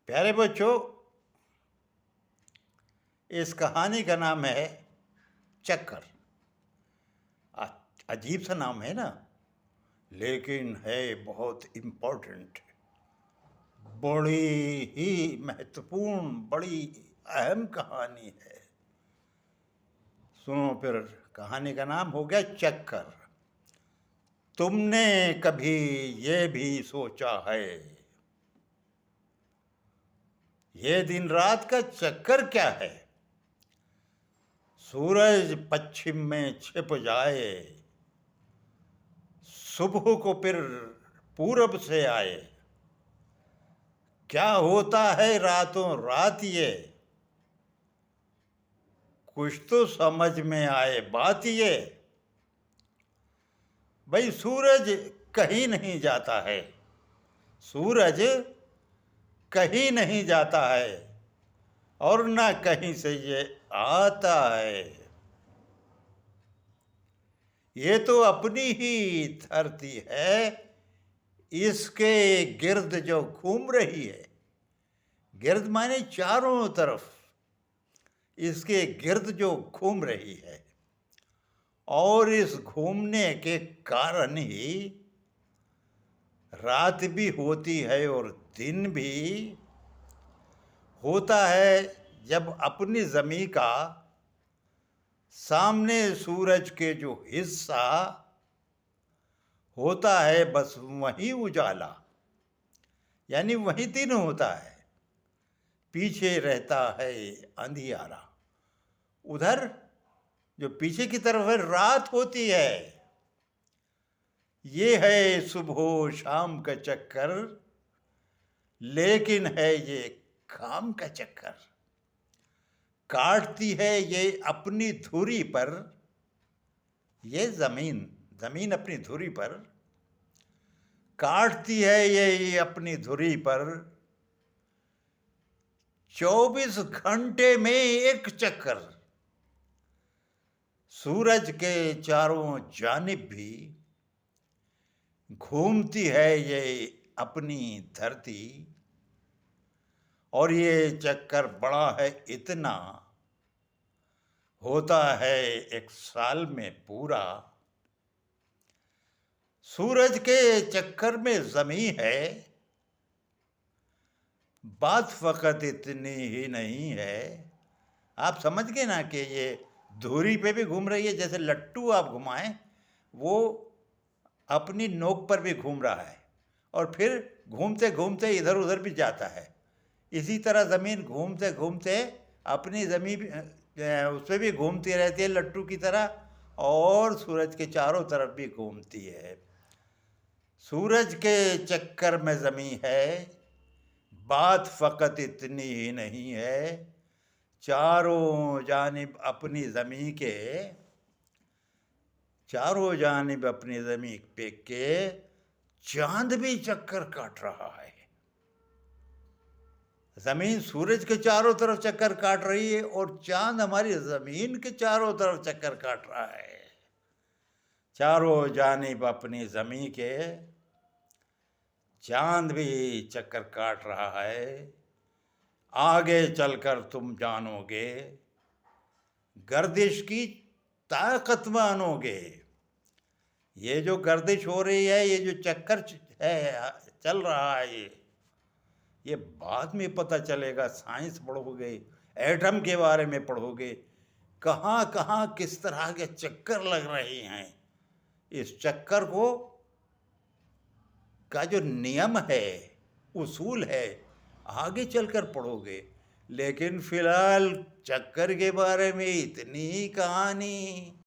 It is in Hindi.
प्यारे बच्चों, इस कहानी का नाम है चक्कर। अजीब सा नाम है ना, लेकिन है बहुत इम्पोर्टेंट। बड़ी ही महत्वपूर्ण, बड़ी अहम कहानी है। सुनो फिर, कहानी का नाम हो गया चक्कर। तुमने कभी ये भी सोचा है, ये दिन रात का चक्कर क्या है? सूरज पश्चिम में छिप जाए, सुबह को फिर पूरब से आए। क्या होता है रातों रात ये, कुछ तो समझ में आए बात ये। भाई सूरज कहीं नहीं जाता है, सूरज कहीं नहीं जाता है और ना कहीं से ये आता है। ये तो अपनी ही धरती है, इसके गिर्द जो घूम रही है। गिर्द माने चारों तरफ, इसके गिर्द जो घूम रही है। और इस घूमने के कारण ही रात भी होती है और दिन भी होता है। जब अपनी ज़मीं का सामने सूरज के जो हिस्सा होता है, बस वहीं उजाला, यानी वहीं दिन होता है, पीछे रहता है अंधियारा। उधर जो पीछे की तरफ है रात होती है। ये है सुबह शाम का चक्कर, लेकिन है ये काम का चक्कर। काटती है ये अपनी धुरी पर, ये जमीन अपनी धुरी पर काटती है ये अपनी धुरी पर। 24 घंटे में एक चक्कर। सूरज के चारों जानिब भी घूमती है ये अपनी धरती। और ये चक्कर बड़ा है इतना, होता है एक साल में पूरा। सूरज के चक्कर में ज़मीं है, बात फ़कत इतनी ही नहीं है। आप समझ गए ना कि ये धुरी पे भी घूम रही है। जैसे लट्टू आप घुमाएं, वो अपनी नोक पर भी घूम रहा है और फिर घूमते घूमते इधर उधर भी जाता है। इसी तरह ज़मीन घूमते घूमते अपनी ज़मीन उस पर भी घूमती रहती है लट्टू की तरह, और सूरज के चारों तरफ भी घूमती है। सूरज के चक्कर में ज़मीं है, बात फ़कत इतनी ही नहीं है। चारों जानिब अपनी ज़मीं के, चारों जानिब अपनी ज़मीं पे के चांद भी चक्कर काट रहा है। ज़मीन सूरज के चारों तरफ चक्कर काट रही है और चांद हमारी ज़मीन के चारों तरफ चक्कर काट रहा है। चारों जानिब अपनी ज़मीन के चांद भी चक्कर काट रहा है। आगे चलकर तुम जानोगे, गर्दिश की ताकत मानोगे। ये जो गर्दिश हो रही है, ये जो चक्कर है चल रहा है, ये बाद में पता चलेगा। साइंस पढ़ोगे, एटम के बारे में पढ़ोगे, कहाँ कहाँ किस तरह के चक्कर लग रहे हैं। इस चक्कर को का जो नियम है, उसूल है, आगे चलकर पढ़ोगे। लेकिन फिलहाल चक्कर के बारे में इतनी ही कहानी।